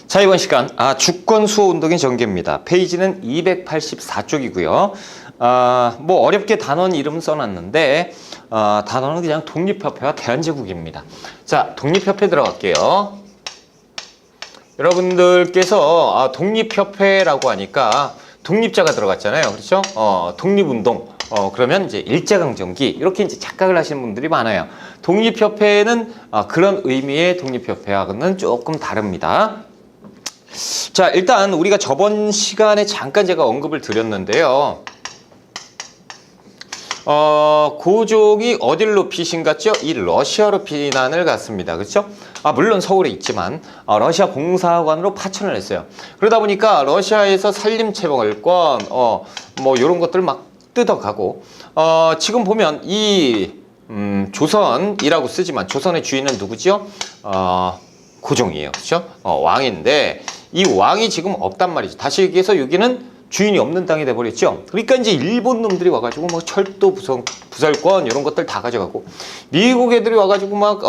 자, 이번 시간 주권 수호 운동의 전개입니다. 페이지는 284쪽이고요. 뭐 어렵게 단원 이름 써놨는데 단원은 그냥 독립협회와 대한제국입니다. 자, 독립협회 들어갈게요. 여러분들께서 독립협회라고 하니까 독립자가 들어갔잖아요. 그렇죠? 독립운동. 그러면 이제 일제강점기 이렇게 이제 착각을 하시는 분들이 많아요. 독립협회는 그런 의미의 독립협회하고는 조금 다릅니다. 자, 일단 우리가 저번 시간에 잠깐 제가 언급을 드렸는데요. 고종이 어딜로 피신 갔죠? 이 러시아로 피난을 갔습니다. 그렇죠? 물론 서울에 있지만 러시아 공사관으로 파천을 했어요. 그러다 보니까 러시아에서 산림채벌권 뭐 이런 것들을 막 뜯어가고 지금 보면 이 조선이라고 쓰지만 조선의 주인은 누구죠? 고종이에요. 그렇죠? 왕인데 이 왕이 지금 없단 말이죠. 다시 얘기해서 여기는 주인이 없는 땅이 돼버렸죠. 그러니까 이제 일본 놈들이 와가지고 뭐 철도 부설권 이런 것들 다 가져가고 미국 애들이 와가지고 막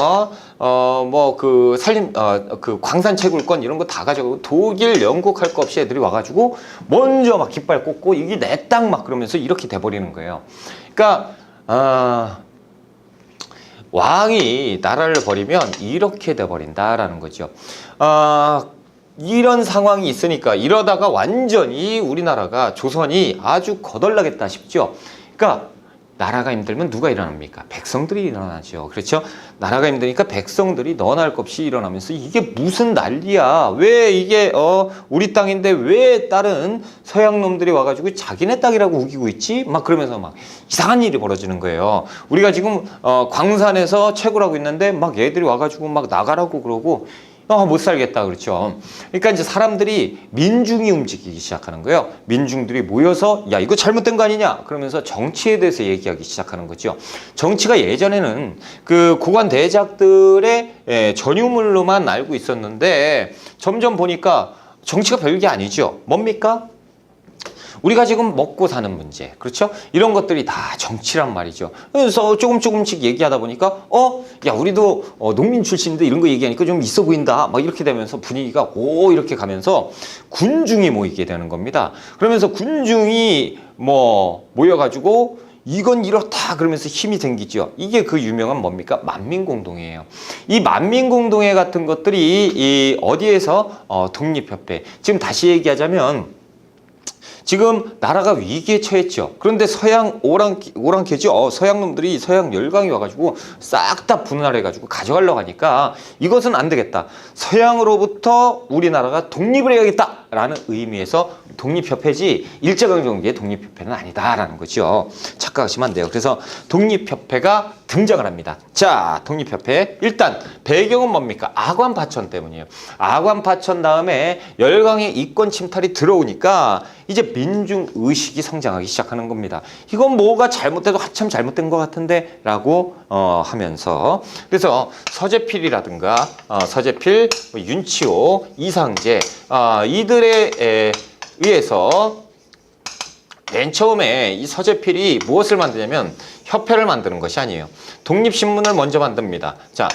뭐 그 산림 그 광산 채굴권 이런 거 다 가져가고 독일 영국 할 거 없이 애들이 와가지고 먼저 막 깃발 꽂고 이게 내 땅 막 그러면서 이렇게 돼버리는 거예요. 그러니까 왕이 나라를 버리면 이렇게 돼버린다라는 거죠. 이런 상황이 있으니까 이러다가 완전히 우리나라가 조선이 아주 거덜나겠다 싶죠. 그러니까 나라가 힘들면 누가 일어납니까? 백성들이 일어나죠. 그렇죠? 나라가 힘드니까 백성들이 너나 할 것 없이 일어나면서 이게 무슨 난리야? 왜 이게 우리 땅인데 왜 다른 서양 놈들이 와가지고 자기네 땅이라고 우기고 있지? 막 그러면서 막 이상한 일이 벌어지는 거예요. 우리가 지금 광산에서 채굴하고 있는데 막 얘들이 와가지고 막 나가라고 그러고 못 살겠다 그렇죠. 그러니까 이제 사람들이 민중이 움직이기 시작하는 거예요. 민중들이 모여서 야 이거 잘못된 거 아니냐 그러면서 정치에 대해서 얘기하기 시작하는 거죠. 정치가 예전에는 그 고관 대작들의 전유물로만 알고 있었는데 점점 보니까 정치가 별게 아니죠. 뭡니까? 우리가 지금 먹고 사는 문제, 그렇죠? 이런 것들이 다 정치란 말이죠. 그래서 조금씩 얘기하다 보니까 야 우리도 농민 출신인데 이런 거 얘기하니까 좀 있어 보인다 막 이렇게 되면서 분위기가 이렇게 가면서 군중이 모이게 되는 겁니다. 그러면서 군중이 뭐 모여가지고 이건 이렇다 그러면서 힘이 생기죠. 이게 그 유명한 뭡니까? 만민공동회예요. 이 만민공동회 같은 것들이 이 어디에서 독립협회. 지금 다시 얘기하자면 지금 나라가 위기에 처했죠. 그런데 서양 오랑캐죠. 서양 놈들이 서양 열강이 와가지고 싹 다 분할해가지고 가져가려고 하니까 이것은 안 되겠다. 서양으로부터 우리나라가 독립을 해야겠다라는 의미에서 독립협회지 일제강점기의 독립협회는 아니다라는 거죠. 착각하시면 안 돼요. 그래서 독립협회가 등장을 합니다. 자, 독립협회 일단 배경은 뭡니까? 아관파천 때문이에요. 아관파천 다음에 열강의 이권 침탈이 들어오니까 이제 민중의식이 성장하기 시작하는 겁니다. 이건 뭐가 잘못돼도 한참 잘못된 것 같은데 라고 하면서 그래서 서재필이라든가 서재필, 윤치호, 이상제 이들에 의해서 맨 처음에 이 서재필이 무엇을 만드냐면 협회를 만드는 것이 아니에요. 독립신문을 먼저 만듭니다. 자,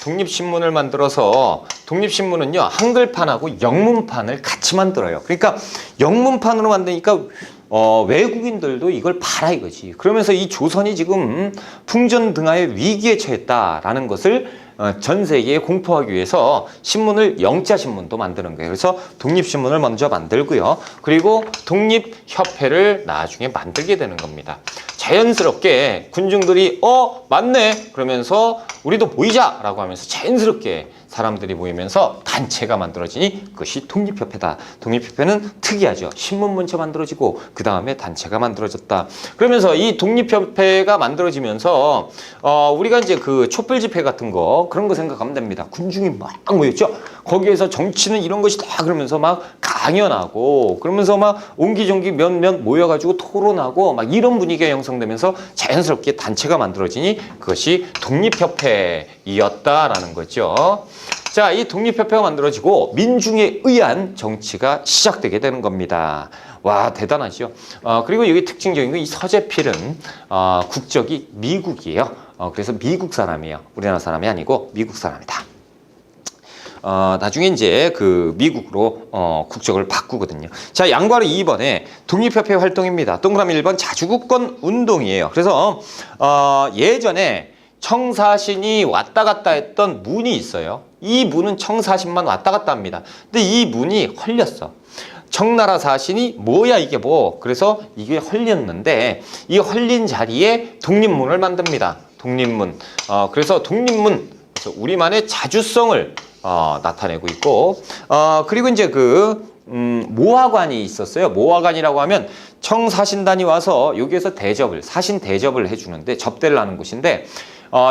독립신문을 만들어서 독립신문은요 한글판하고 영문판을 같이 만들어요. 그러니까 영문판으로 만드니까 외국인들도 이걸 봐라 이거지. 그러면서 이 조선이 지금 풍전등화의 위기에 처했다라는 것을 전 세계에 공포하기 위해서 신문을 영자신문도 만드는 거예요. 그래서 독립신문을 먼저 만들고요. 그리고 독립협회를 나중에 만들게 되는 겁니다. 자연스럽게 군중들이 맞네 그러면서 우리도 모이자라고 하면서 자연스럽게 사람들이 모이면서 단체가 만들어지니 그것이 독립협회다. 독립협회는 특이하죠. 신문 먼저 만들어지고 그 다음에 단체가 만들어졌다. 그러면서 이 독립협회가 만들어지면서 우리가 이제 그 촛불 집회 같은 거 그런 거 생각하면 됩니다. 군중이 막 모였죠. 거기에서 정치는 이런 것이다 그러면서 막 강연하고 그러면서 막 옹기종기 몇몇 모여가지고 토론하고 막 이런 분위기가 형성되면서 자연스럽게 단체가 만들어지니 그것이 독립협회이었다라는 거죠. 자, 이 독립협회가 만들어지고 민중에 의한 정치가 시작되게 되는 겁니다. 와, 대단하죠. 그리고 여기 특징적인 건 이 서재필은 국적이 미국이에요. 그래서 미국 사람이에요. 우리나라 사람이 아니고 미국 사람이다. 나중에 이제 그 미국으로 국적을 바꾸거든요. 자, 양과로 2번에 독립협회 활동입니다. 동그라미 1번 자주국권 운동이에요. 그래서 예전에 청사신이 왔다 갔다 했던 문이 있어요. 이 문은 청사신만 왔다 갔다 합니다. 근데 이 문이 헐렸어. 청나라 사신이 뭐야 이게 뭐, 그래서 이게 헐렸는데 이 헐린 자리에 독립문을 만듭니다. 독립문. 그래서 독립문, 그래서 우리만의 자주성을 나타내고 있고, 그리고 이제 모화관이 있었어요. 모화관이라고 하면 청사신단이 와서 여기에서 사신 대접을 해주는데, 접대를 하는 곳인데,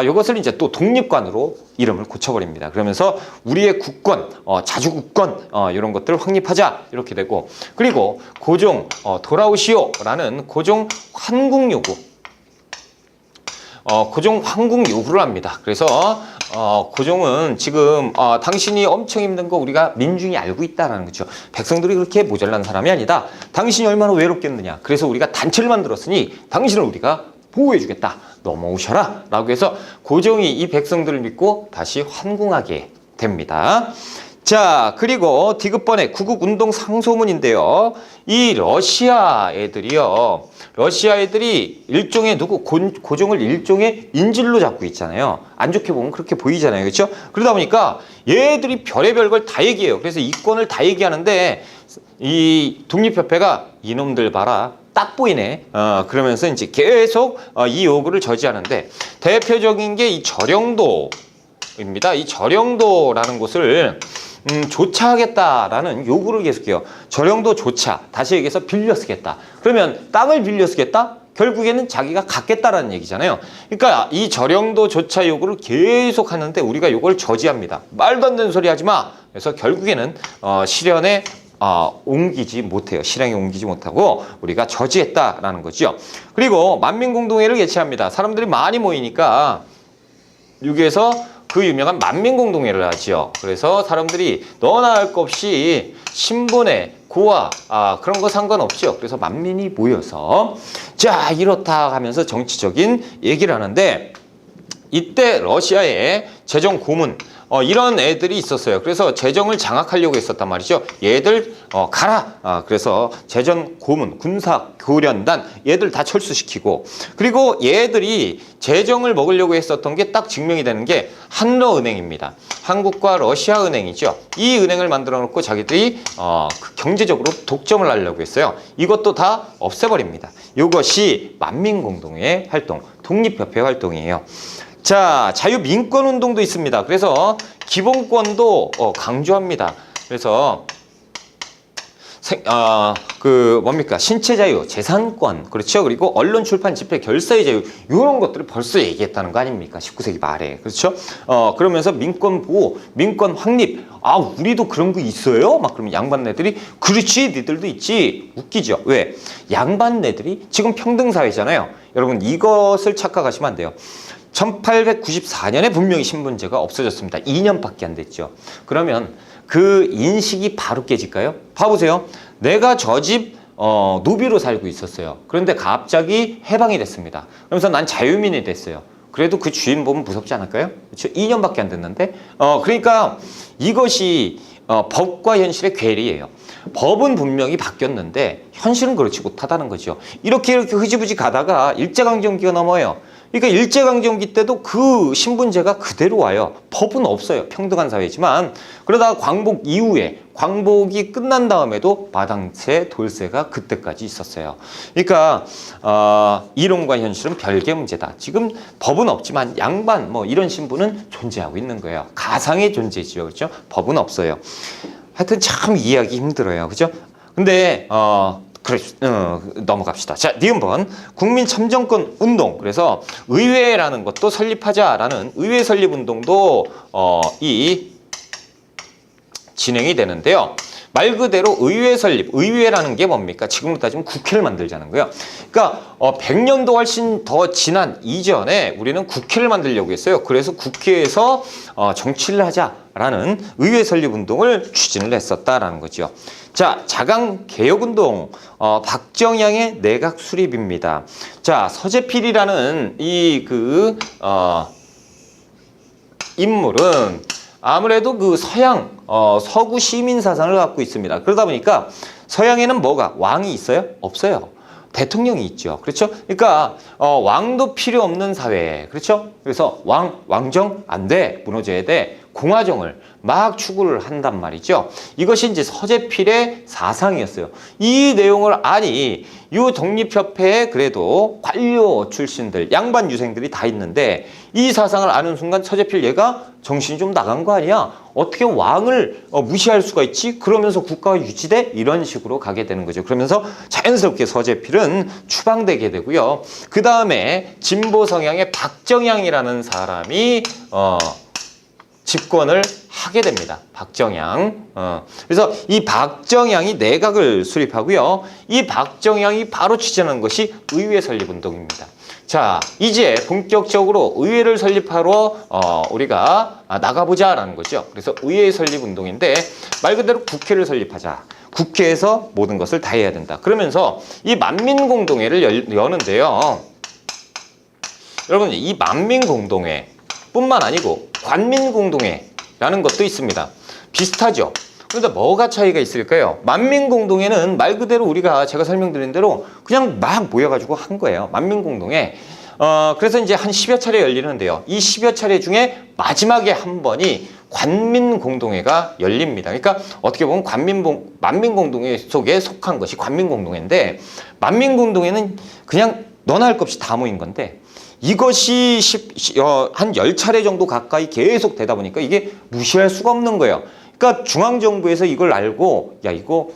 이것을 이제 또 독립관으로 이름을 고쳐버립니다. 그러면서 우리의 국권, 자주국권, 이런 것들을 확립하자, 이렇게 되고, 그리고 고종 돌아오시오라는 고종 환국요구, 고종 황국 요구를 합니다. 그래서 고종은 지금 당신이 엄청 힘든 거 우리가 민중이 알고 있다라는 거죠. 백성들이 그렇게 모자란 사람이 아니다. 당신이 얼마나 외롭겠느냐. 그래서 우리가 단체를 만들었으니 당신을 우리가 보호해주겠다. 넘어오셔라 라고 해서 고종이 이 백성들을 믿고 다시 환궁하게 됩니다. 자, 그리고 디귿번에 구국운동 상소문인데요. 이 러시아 애들이 일종의 고종을 일종의 인질로 잡고 있잖아요. 안 좋게 보면 그렇게 보이잖아요. 그렇죠? 그러다 보니까 얘들이 별의별 걸 다 얘기해요. 그래서 이권을 다 얘기하는데 이 독립협회가 이놈들 봐라, 딱 보이네. 그러면서 이제 계속 이 요구를 저지하는데, 대표적인 게 이 절영도입니다. 이 절영도라는 곳을 조차하겠다라는 요구를 계속해요. 절영도 조차, 다시 얘기해서 빌려 쓰겠다. 그러면 땅을 빌려 쓰겠다? 결국에는 자기가 갖겠다라는 얘기잖아요. 그러니까 이 절영도 조차 요구를 계속 하는데 우리가 이걸 저지합니다. 말도 안 되는 소리 하지 마. 그래서 결국에는 실현에 옮기지 못해요. 실행에 옮기지 못하고 우리가 저지했다라는 거죠. 그리고 만민공동회를 개최합니다. 사람들이 많이 모이니까 여기에서 그 유명한 만민공동회를 하죠. 그래서 사람들이 너나 할 것 없이 신분에 고아 그런 거 상관없죠. 그래서 만민이 모여서 자, 이렇다 하면서 정치적인 얘기를 하는데, 이때 러시아의 재정 고문 이런 애들이 있었어요. 그래서 재정을 장악하려고 했었단 말이죠. 얘들 가라. 그래서 재정 고문, 군사 교련단 얘들 다 철수시키고, 그리고 얘들이 재정을 먹으려고 했었던 게 딱 증명이 되는 게 한러은행입니다. 한국과 러시아 은행이죠. 이 은행을 만들어 놓고 자기들이 경제적으로 독점을 하려고 했어요. 이것도 다 없애버립니다. 이것이 만민공동회 활동, 독립협회 활동이에요. 자, 자유민권운동도 있습니다. 그래서 기본권도 강조합니다. 그래서 뭡니까? 신체 자유, 재산권, 그렇죠? 그리고 언론, 출판, 집회, 결사의 자유, 이런 것들을 벌써 얘기했다는 거 아닙니까? 19세기 말에. 그렇죠? 그러면서 민권 보호, 민권 확립, 우리도 그런 거 있어요? 막 그러면 양반네들이, 그렇지, 니들도 있지. 웃기죠? 왜? 양반네들이 지금 평등사회잖아요. 여러분, 이것을 착각하시면 안 돼요. 1894년에 분명히 신분제가 없어졌습니다. 2년밖에 안 됐죠. 그러면 그 인식이 바로 깨질까요? 봐보세요. 내가 저 집 노비로 살고 있었어요. 그런데 갑자기 해방이 됐습니다. 그러면서 난 자유민이 됐어요. 그래도 그 주인 보면 무섭지 않을까요? 그렇죠? 2년밖에 안 됐는데. 그러니까 이것이 법과 현실의 괴리예요. 법은 분명히 바뀌었는데 현실은 그렇지 못하다는 거죠. 이렇게 흐지부지 가다가 일제강점기가 넘어요. 그러니까 일제강점기 때도 그 신분제가 그대로 와요. 법은 없어요. 평등한 사회지만. 그러다가 광복 이후에, 광복이 끝난 다음에도 마당세, 돌세가 그때까지 있었어요. 그러니까 이론과 현실은 별개 문제다. 지금 법은 없지만 양반 이런 신분은 존재하고 있는 거예요. 가상의 존재지요. 그렇죠? 법은 없어요. 하여튼 참 이해하기 힘들어요. 그죠? 근데 넘어갑시다. 자, 니은번 국민 참정권 운동. 그래서 의회라는 것도 설립하자라는 의회 설립 운동도 진행이 되는데요. 말 그대로 의회 설립, 의회라는 게 뭡니까? 지금으로 따지면 국회를 만들자는 거예요. 그러니까 100년도 훨씬 더 지난 이전에 우리는 국회를 만들려고 했어요. 그래서 국회에서 정치를 하자라는 의회 설립 운동을 추진을 했었다라는 거죠. 자, 자강 개혁 운동, 박정향의 내각 수립입니다. 자, 서재필이라는 인물은 아무래도 그 서양, 서구 시민 사상을 갖고 있습니다. 그러다 보니까 서양에는 뭐가? 왕이 있어요? 없어요. 대통령이 있죠. 그렇죠? 그러니까 왕도 필요 없는 사회. 그렇죠? 그래서 왕정 안 돼. 무너져야 돼. 공화정을 막 추구를 한단 말이죠. 이것이 이제 서재필의 사상이었어요. 이 내용을 아니 이 독립협회에 그래도 관료 출신들, 양반 유생들이 다 있는데 이 사상을 아는 순간 서재필 얘가 정신이 좀 나간 거 아니야? 어떻게 왕을 무시할 수가 있지? 그러면서 국가가 유지돼? 이런 식으로 가게 되는 거죠. 그러면서 자연스럽게 서재필은 추방되게 되고요. 그 다음에 진보 성향의 박정향이라는 사람이 집권을 하게 됩니다. 박정향. 그래서 이 박정향이 내각을 수립하고요. 이 박정향이 바로 추진하는 것이 의회 설립운동입니다. 자, 이제 본격적으로 의회를 설립하러 우리가 나가보자라는 거죠. 그래서 의회 설립운동인데 말 그대로 국회를 설립하자. 국회에서 모든 것을 다 해야 된다. 그러면서 이 만민공동회를 여는데요. 여러분, 이 만민공동회 뿐만 아니고 관민공동회라는 것도 있습니다. 비슷하죠? 그런데 뭐가 차이가 있을까요? 만민공동회는 말 그대로 우리가 제가 설명드린 대로 그냥 막 모여가지고 한 거예요. 만민공동회. 그래서 이제 한 10여 차례 열리는데요. 이 10여 차례 중에 마지막에 한 번이 관민공동회가 열립니다. 그러니까 어떻게 보면 만민공동회 속에 속한 것이 관민공동회인데 만민공동회는 그냥 너나 할 것 없이 다 모인 건데 이것이 한 10차례 정도 가까이 계속 되다 보니까 이게 무시할 수가 없는 거예요. 그러니까 중앙정부에서 이걸 알고 야 이거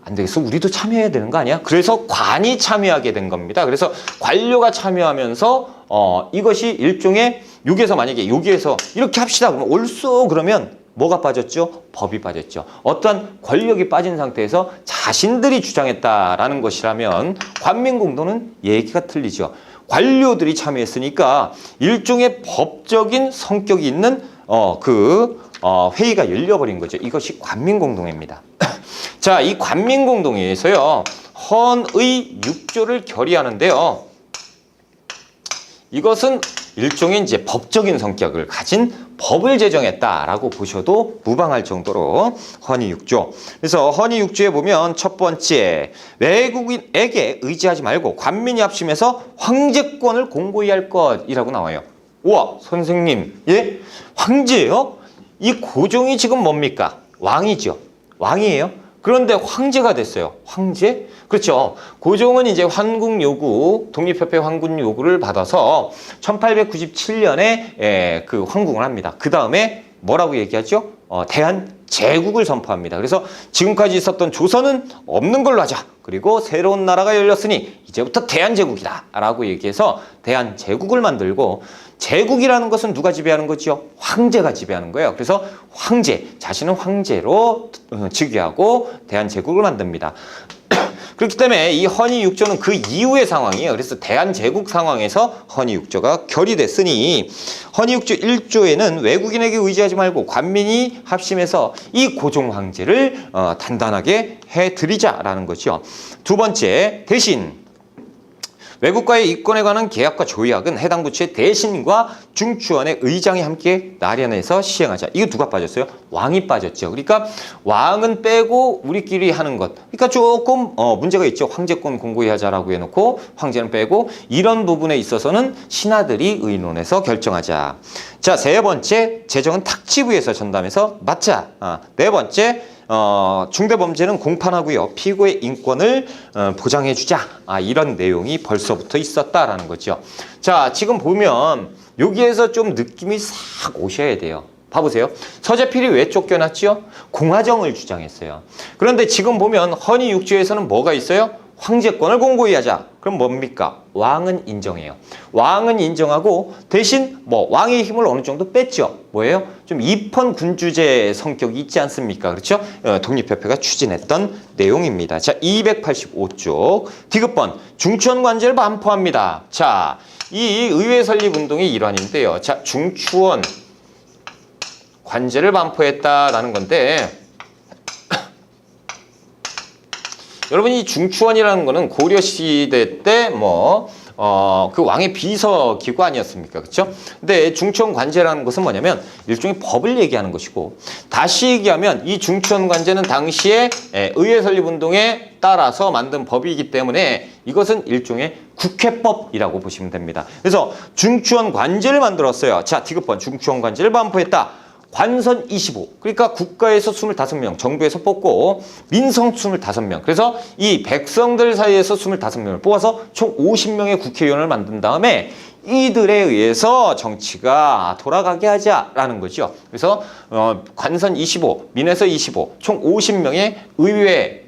안 되겠어 우리도 참여해야 되는 거 아니야? 그래서 관이 참여하게 된 겁니다. 그래서 관료가 참여하면서 이것이 일종의 여기에서 이렇게 합시다 그러면 옳소 그러면 뭐가 빠졌죠? 법이 빠졌죠. 어떠한 권력이 빠진 상태에서 자신들이 주장했다라는 것이라면 관민공동은 얘기가 틀리죠. 관료들이 참여했으니까 일종의 법적인 성격이 있는 회의가 열려버린 거죠. 이것이 관민공동회입니다. 자, 이 관민공동회에서요 헌의 6조를 결의하는데요. 이것은 일종의 이제 법적인 성격을 가진 법을 제정했다라고 보셔도 무방할 정도로 헌의 6조. 그래서 헌의 6조에 보면 첫 번째, 외국인에게 의지하지 말고 관민이 합심해서 황제권을 공고히 할 것이라고 나와요. 우와, 선생님, 예? 황제요? 이 고종이 지금 뭡니까? 왕이죠. 왕이에요. 그런데 황제가 됐어요. 황제? 그렇죠. 고종은 이제 환궁요구, 독립협회 환궁요구를 받아서 1897년에 그 환궁을 합니다. 그 다음에 뭐라고 얘기하죠? 대한제국을 선포합니다. 그래서 지금까지 있었던 조선은 없는 걸로 하자. 그리고 새로운 나라가 열렸으니 이제부터 대한제국이다. 라고 얘기해서 대한제국을 만들고 제국이라는 것은 누가 지배하는 거죠? 황제가 지배하는 거예요. 그래서 자신은 황제로 즉위하고 대한제국을 만듭니다. 그렇기 때문에 이 헌의 6조는 그 이후의 상황이에요. 그래서 대한제국 상황에서 헌의 6조가 결의됐으니 헌의 6조 1조에는 외국인에게 의지하지 말고 관민이 합심해서 이 고종 황제를 단단하게 해드리자라는 거죠. 두 번째, 대신 외국과의 이권에 관한 계약과 조약은 해당 부처의 대신과 중추원의 의장이 함께 나련해서 시행하자. 이거 누가 빠졌어요? 왕이 빠졌죠. 그러니까 왕은 빼고 우리끼리 하는 것. 그러니까 조금 문제가 있죠. 황제권 공고히 하자라고 해놓고 황제는 빼고 이런 부분에 있어서는 신하들이 의논해서 결정하자. 자, 세 번째, 재정은 탁지부에서 전담해서 맡자. 네 번째, 중대범죄는 공판하고요. 피고의 인권을 보장해주자. 이런 내용이 벌써부터 있었다라는 거죠. 자, 지금 보면 여기에서 좀 느낌이 싹 오셔야 돼요. 봐보세요. 서재필이 왜 쫓겨났지요? 공화정을 주장했어요. 그런데 지금 보면 헌의 6조에서는 뭐가 있어요? 황제권을 공고히 하자. 그럼 뭡니까? 왕은 인정해요. 왕은 인정하고 대신 왕의 힘을 어느 정도 뺐죠. 뭐예요? 좀 입헌군주제 성격이 있지 않습니까? 그렇죠? 독립협회가 추진했던 내용입니다. 자, 285쪽 디귿번 중추원 관제를 반포합니다. 자, 이 의회 설립 운동의 일환인데요. 자, 중추원 관제를 반포했다라는 건데 여러분 이 중추원이라는 거는 고려시대 때 그 왕의 비서기구 아니었습니까? 그렇죠? 근데 중추원 관제라는 것은 뭐냐면 일종의 법을 얘기하는 것이고, 다시 얘기하면 이 중추원 관제는 당시에 의회 설립 운동에 따라서 만든 법이기 때문에 이것은 일종의 국회법이라고 보시면 됩니다. 그래서 중추원 관제를 만들었어요. 자, 디귿번 중추원 관제를 반포했다. 관선 25. 그러니까 국가에서 25명, 정부에서 뽑고 민성 25명. 그래서 이 백성들 사이에서 25명을 뽑아서 총 50명의 국회의원을 만든 다음에 이들에 의해서 정치가 돌아가게 하자라는 거죠. 그래서 관선 25, 민에서 25, 총 50명의 의회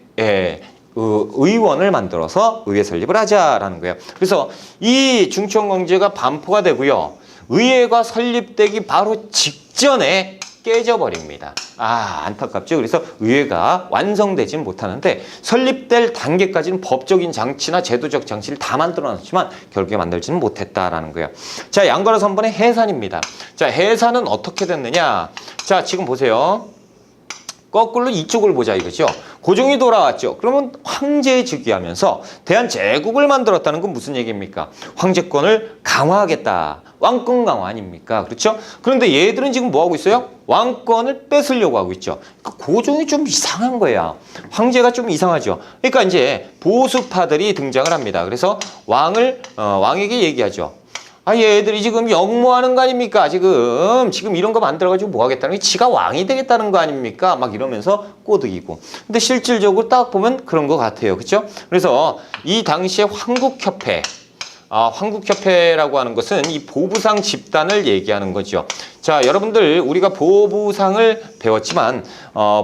의원을 만들어서 의회 설립을 하자라는 거예요. 그래서 이 중추원 관제가 반포가 되고요. 의회가 설립되기 바로 직전에 깨져버립니다. 안타깝죠. 그래서 의회가 완성되지는 못하는데 설립될 단계까지는 법적인 장치나 제도적 장치를 다 만들어놨지만 결국에 만들지는 못했다라는 거예요. 자, 양가로 선번의 해산입니다. 자, 해산은 어떻게 됐느냐. 자, 지금 보세요. 거꾸로 이쪽을 보자 이거죠. 고종이 돌아왔죠. 그러면 황제 즉위하면서 대한제국을 만들었다는 건 무슨 얘기입니까? 황제권을 강화하겠다. 왕권 강화 아닙니까? 그렇죠? 그런데 얘들은 지금 뭐 하고 있어요? 왕권을 뺏으려고 하고 있죠. 그러니까 고종이 좀 이상한 거야. 황제가 좀 이상하죠. 그러니까 이제 보수파들이 등장을 합니다. 그래서 왕에게 얘기하죠. 얘들이 지금 역모하는 거 아닙니까? 지금 이런 거 만들어가지고 뭐 하겠다는 게 지가 왕이 되겠다는 거 아닙니까? 막 이러면서 꼬드기고. 근데 실질적으로 딱 보면 그런 것 같아요. 그렇죠? 그래서 이 당시에 황국협회, 황국협회라고 하는 것은 이 보부상 집단을 얘기하는 거죠. 자, 여러분들 우리가 보부상을 배웠지만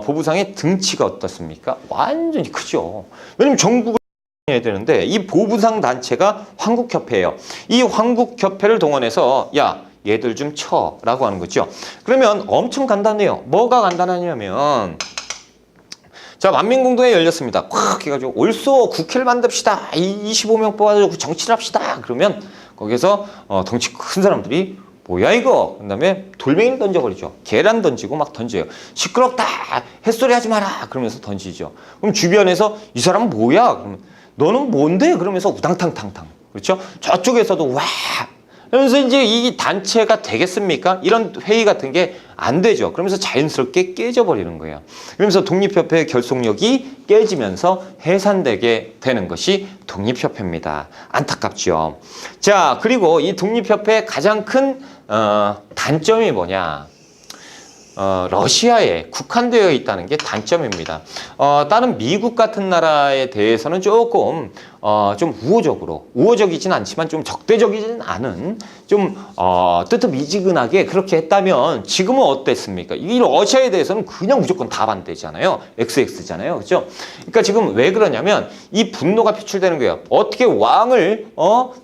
보부상의 등치가 어떻습니까? 완전히 크죠. 왜냐면 전국을 해야 되는데 이 보부상 단체가 황국협회예요. 이 황국협회를 동원해서 야, 얘들 좀 쳐라고 하는 거죠. 그러면 엄청 간단해요. 뭐가 간단하냐면 자, 만민공동회 열렸습니다. 콱 해가지고 올소 국회를 만듭시다. 25명 뽑아가지고 정치를 합시다. 그러면 거기서 덩치 큰 사람들이 뭐야 이거? 그 다음에 돌멩이를 던져버리죠. 계란 던지고 막 던져요. 시끄럽다. 햇소리 하지 마라. 그러면서 던지죠. 그럼 주변에서 이 사람은 뭐야? 그러면 너는 뭔데? 그러면서 우당탕탕탕. 그렇죠? 저쪽에서도 와. 그러면서 이제 이 단체가 되겠습니까? 이런 회의 같은 게 안 되죠. 그러면서 자연스럽게 깨져버리는 거예요. 그러면서 독립협회의 결속력이 깨지면서 해산되게 되는 것이 독립협회입니다. 안타깝죠. 자, 그리고 이 독립협회의 가장 큰 단점이 뭐냐? 러시아에 국한되어 있다는 게 단점입니다. 다른 미국 같은 나라에 대해서는 조금 좀 우호적이진 않지만 좀 적대적이진 않은 좀 뜨뜻미지근하게 그렇게 했다면 지금은 어땠습니까? 이 러시아에 대해서는 그냥 무조건 다 반대잖아요. XX잖아요. 그렇죠? 그러니까 지금 왜 그러냐면 이 분노가 표출되는 거예요. 어떻게 왕을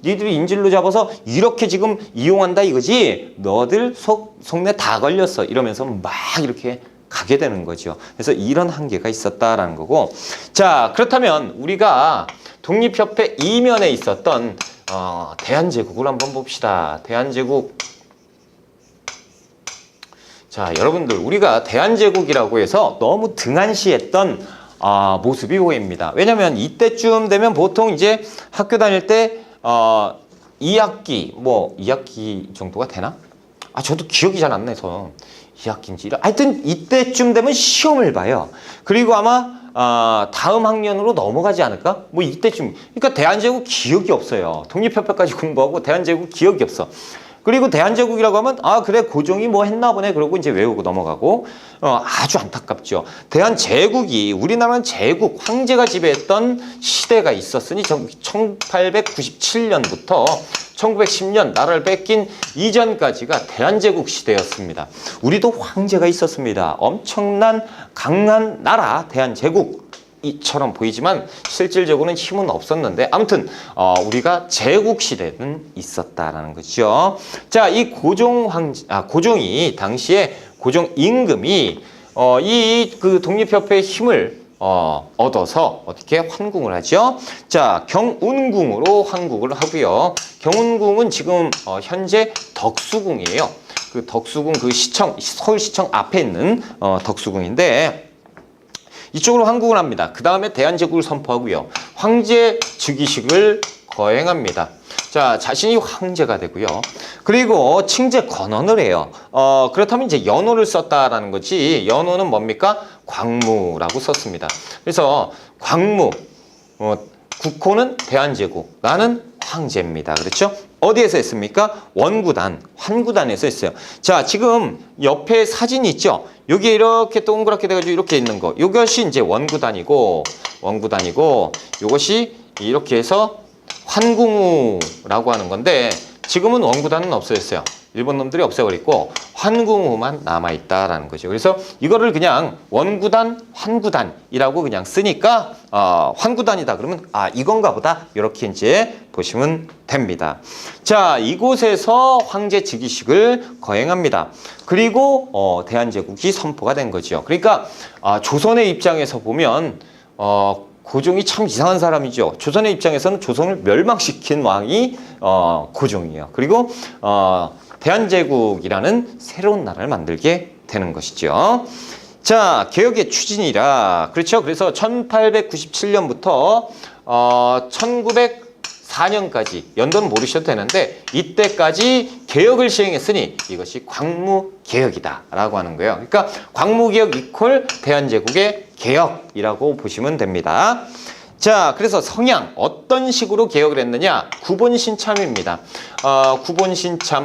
니들이 인질로 잡아서 이렇게 지금 이용한다 이거지? 너들 속내 다 걸렸어. 이러면서 막 이렇게 가게 되는 거죠. 그래서 이런 한계가 있었다라는 거고. 자, 그렇다면 우리가 독립협회 이면에 있었던 대한제국을 한번 봅시다. 대한제국. 자, 여러분들 우리가 대한제국이라고 해서 너무 등한시했던 모습이 보입니다. 왜냐하면 이때쯤 되면 보통 이제 학교 다닐 때 2학기 2학기 정도가 되나? 저도 기억이 잘 안 나서 2학기인지 하여튼 이때쯤 되면 시험을 봐요. 그리고 아마 다음 학년으로 넘어가지 않을까? 뭐 이때쯤. 그러니까 대한제국 기억이 없어요. 독립협회까지 공부하고 대한제국 기억이 없어. 그리고 대한제국이라고 하면 그래 고종이 뭐 했나 보네 그러고 이제 외우고 넘어가고 아주 안타깝죠. 대한제국이 우리나라는 제국 황제가 지배했던 시대가 있었으니 1897년부터 1910년 나라를 뺏긴 이전까지가 대한제국 시대였습니다. 우리도 황제가 있었습니다. 엄청난 강한 나라 대한제국 이처럼 보이지만 실질적으로는 힘은 없었는데 아무튼 우리가 제국 시대는 있었다라는 거죠. 자, 이 고종이 당시에 고종 임금이 이 그 독립협회의 힘을 얻어서 어떻게 환궁을 하죠? 자, 경운궁으로 환궁을 하고요. 경운궁은 지금 현재 덕수궁이에요. 그 덕수궁 그 시청 서울시청 앞에 있는 덕수궁인데. 이쪽으로 환궁을 합니다. 그 다음에 대한제국을 선포하고요. 황제 즉위식을 거행합니다. 자, 자신이 황제가 되고요. 그리고 칭제 건언을 해요. 그렇다면 이제 연호를 썼다라는 거지. 연호는 뭡니까? 광무라고 썼습니다. 그래서 광무, 국호는 대한제국, 나는 황제입니다. 그렇죠? 어디에서 했습니까? 원구단, 환구단에서 했어요. 자, 지금 옆에 사진이 있죠? 여기 이렇게 동그랗게 돼가지고 이렇게 있는 거. 이것이 이제 원구단이고, 이것이 이렇게 해서 환궁우라고 하는 건데, 지금은 원구단은 없어졌어요. 일본 놈들이 없애버리고 환궁우만 남아있다라는 거죠. 그래서 이거를 그냥 원구단, 환구단이라고 그냥 쓰니까 환구단이다 그러면 이건가 보다 이렇게 이제 보시면 됩니다. 자, 이곳에서 황제 즉위식을 거행합니다. 그리고 대한제국이 선포가 된 거죠. 그러니까 조선의 입장에서 보면 고종이 참 이상한 사람이죠. 조선의 입장에서는 조선을 멸망시킨 왕이 고종이에요. 그리고 대한제국이라는 새로운 나라를 만들게 되는 것이죠. 자, 개혁의 추진이라 그렇죠. 그래서 1897년부터 1904년까지 연도는 모르셔도 되는데 이때까지 개혁을 시행했으니 이것이 광무개혁이다라고 하는 거예요. 그러니까 광무개혁 이퀄 대한제국의 개혁이라고 보시면 됩니다. 자, 그래서 성향 어떤 식으로 개혁을 했느냐? 구본신참입니다. 구본신참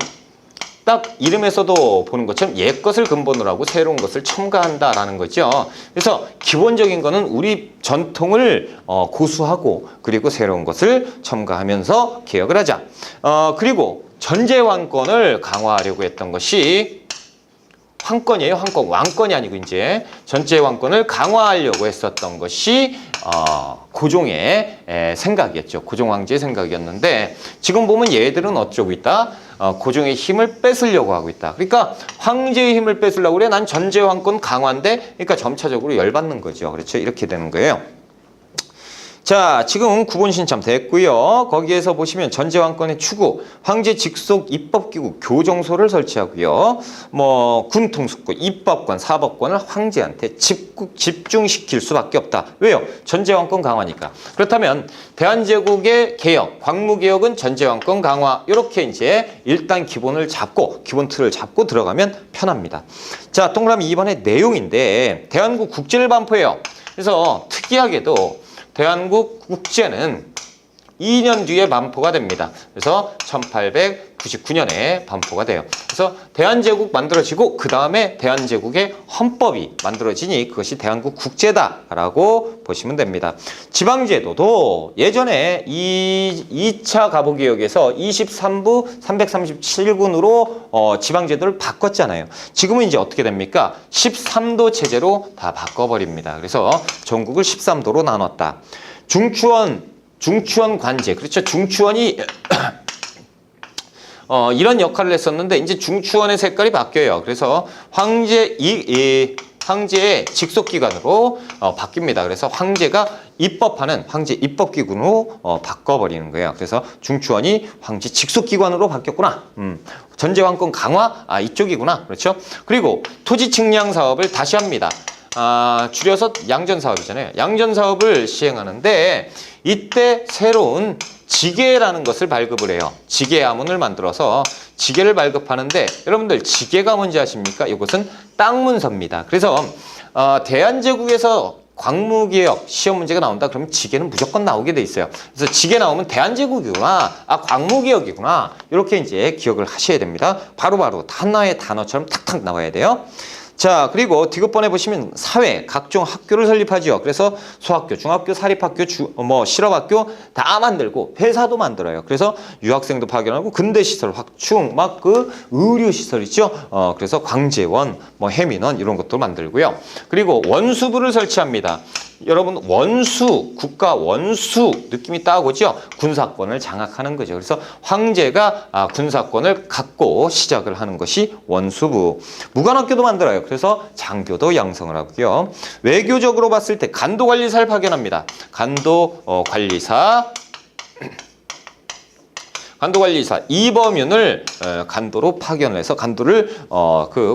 딱 이름에서도 보는 것처럼 옛 것을 근본으로 하고 새로운 것을 첨가한다라는 거죠. 그래서 기본적인 거는 우리 전통을 고수하고 그리고 새로운 것을 첨가하면서 개혁을 하자. 그리고 전제왕권을 강화하려고 했던 것이 황권이에요. 황권. 왕권이 아니고 이제 전제왕권을 강화하려고 했었던 것이 고종의 생각이었죠. 고종 황제의 생각이었는데 지금 보면 얘들은 어쩌고 있다? 고종의 힘을 뺏으려고 하고 있다. 그러니까 황제의 힘을 뺏으려고 그래. 난 전제왕권 강화인데 그러니까 점차적으로 열받는 거죠. 그렇죠? 이렇게 되는 거예요. 자, 지금 구본신참 됐고요. 거기에서 보시면 전제왕권의 추구, 황제 직속 입법기구 교정소를 설치하고요. 군통수권, 입법권, 사법권을 황제한테 집중시킬 수밖에 없다. 왜요? 전제왕권 강화니까. 그렇다면 대한제국의 개혁, 광무개혁은 전제왕권 강화 이렇게 이제 일단 기본 틀을 잡고 들어가면 편합니다. 자, 동그라미 2번의 내용인데 대한국 국제를 반포해요. 그래서 특이하게도 대한국 국제는 2년 뒤에 반포가 됩니다. 그래서 1899년에 반포가 돼요. 그래서 대한제국 만들어지고 그 다음에 대한제국의 헌법이 만들어지니 그것이 대한국 국제다라고 보시면 됩니다. 지방제도도 예전에 2차 가보개혁에서 23부 337군으로 지방제도를 바꿨잖아요. 지금은 이제 어떻게 됩니까? 13도 체제로 다 바꿔버립니다. 그래서 전국을 13도로 나눴다. 중추원 관제. 그렇죠. 중추원이 이런 역할을 했었는데 이제 중추원의 색깔이 바뀌어요. 그래서 황제의 직속기관으로 바뀝니다. 그래서 황제가 입법하는 황제 입법기관으로 바꿔버리는 거예요. 그래서 중추원이 황제 직속기관으로 바뀌었구나. 전제왕권 강화 이쪽이구나. 그렇죠. 그리고 토지 측량 사업을 다시 합니다. 줄여서 양전사업이잖아요. 양전사업을 시행하는데 이때 새로운 지게라는 것을 발급을 해요. 지게야문을 만들어서 지게를 발급하는데 여러분들 지게가 뭔지 아십니까? 이것은 땅 문서입니다. 그래서 대한제국에서 광무개혁 시험 문제가 나온다 그러면 지게는 무조건 나오게 돼 있어요. 그래서 지게 나오면 대한제국이구나, 광무개혁이구나 이렇게 이제 기억을 하셔야 됩니다. 바로바로 하나의 단어처럼 탁탁 나와야 돼요. 자, 그리고 디귿번에 보시면 사회, 각종 학교를 설립하죠. 그래서 소학교, 중학교, 사립학교, 실업학교 다 만들고 회사도 만들어요. 그래서 유학생도 파견하고 근대시설 확충, 의료시설 있죠. 그래서 광제원, 해민원 이런 것도 만들고요. 그리고 원수부를 설치합니다. 여러분 원수, 국가 원수 느낌이 딱 오죠. 군사권을 장악하는 거죠. 그래서 황제가 군사권을 갖고 시작을 하는 것이 원수부. 무관학교도 만들어요. 그래서 장교도 양성을 하고요. 외교적으로 봤을 때 간도관리사를 파견합니다. 간도관리사 이범윤을 간도로 파견을 해서 간도를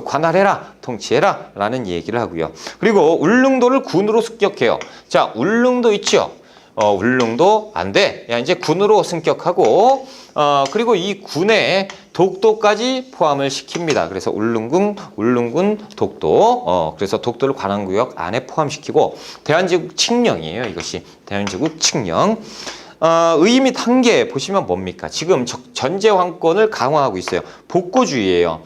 관할해라, 통치해라 라는 얘기를 하고요. 그리고 울릉도를 군으로 습격해요. 자, 울릉도 있죠. 울릉도 안 돼. 야, 이제 군으로 승격하고 그리고 이 군에 독도까지 포함을 시킵니다. 그래서 울릉군, 독도. 그래서 독도를 관할구역 안에 포함시키고 대한제국 칙령이에요. 이것이 대한제국 칙령. 의미 한계 보시면 뭡니까? 지금 전제 황권을 강화하고 있어요. 복고주의예요.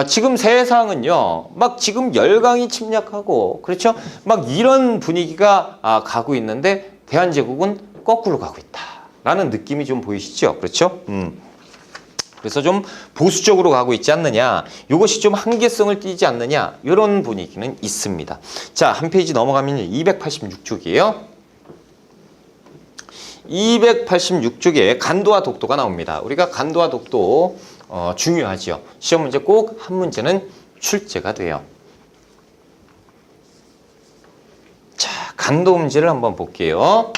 지금 세상은요, 막 지금 열강이 침략하고, 그렇죠? 막 이런 분위기가 가고 있는데, 대한제국은 거꾸로 가고 있다. 라는 느낌이 좀 보이시죠? 그렇죠? 그래서 좀 보수적으로 가고 있지 않느냐, 이것이 좀 한계성을 띠지 않느냐, 이런 분위기는 있습니다. 자, 한 페이지 넘어가면 286쪽이에요. 286쪽에 간도와 독도가 나옵니다. 우리가 간도와 독도 중요하죠. 시험 문제 꼭 한 문제는 출제가 돼요. 자, 간도 문제를 한번 볼게요.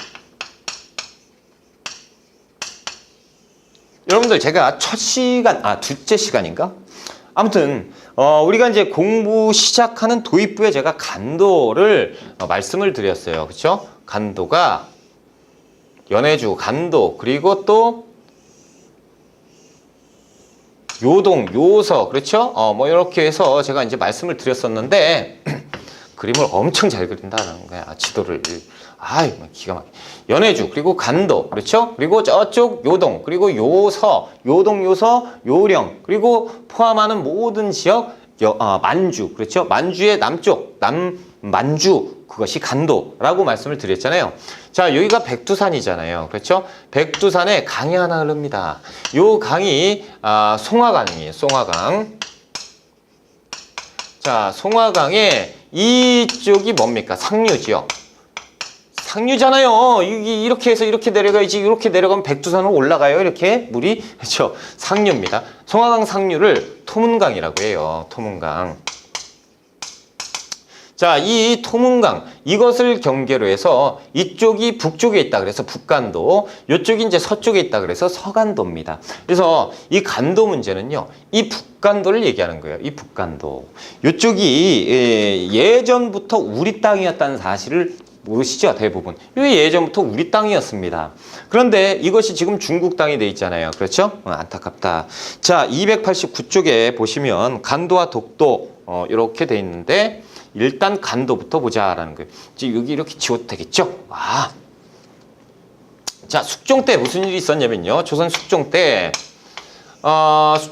여러분들 제가 첫 시간, 둘째 시간인가? 아무튼 우리가 이제 공부 시작하는 도입부에 제가 간도를 말씀을 드렸어요. 그렇죠? 간도가 연해주, 간도, 그리고 또 요동, 요서, 그렇죠? 뭐 이렇게 해서 제가 이제 말씀을 드렸었는데 그림을 엄청 잘 그린다는 거야. 지도를. 아이, 기가 막혀. 연해주, 그리고 간도, 그렇죠? 그리고 저쪽 요동, 그리고 요서, 요동, 요서, 요령, 그리고 포함하는 모든 지역, 만주, 그렇죠? 만주의 남쪽, 만주, 그것이 간도라고 말씀을 드렸잖아요. 자, 여기가 백두산이잖아요. 그렇죠? 백두산에 강이 하나 흐릅니다. 요 강이 송화강이에요. 송화강. 자, 송화강에 이쪽이 뭡니까? 상류지요. 상류잖아요. 이렇게 해서 이렇게 내려가야지. 이렇게 내려가면 백두산으로 올라가요. 이렇게 물이. 그렇죠? 상류입니다. 송화강 상류를 토문강이라고 해요. 토문강. 자, 이 토문강, 이것을 경계로 해서 이쪽이 북쪽에 있다 그래서 북간도, 이쪽이 이제 서쪽에 있다 그래서 서간도입니다. 그래서 이 간도 문제는요, 이 북간도를 얘기하는 거예요. 이 북간도. 이쪽이 예전부터 우리 땅이었다는 사실을 모르시죠? 대부분. 이게 예전부터 우리 땅이었습니다. 그런데 이것이 지금 중국 땅이 돼 있잖아요. 그렇죠? 안타깝다. 자, 289쪽에 보시면 간도와 독도 이렇게 돼 있는데 일단 간도부터 보자라는 거예요. 여기 이렇게 지워도 되겠죠? 자, 숙종 때 무슨 일이 있었냐면요. 조선 숙종 때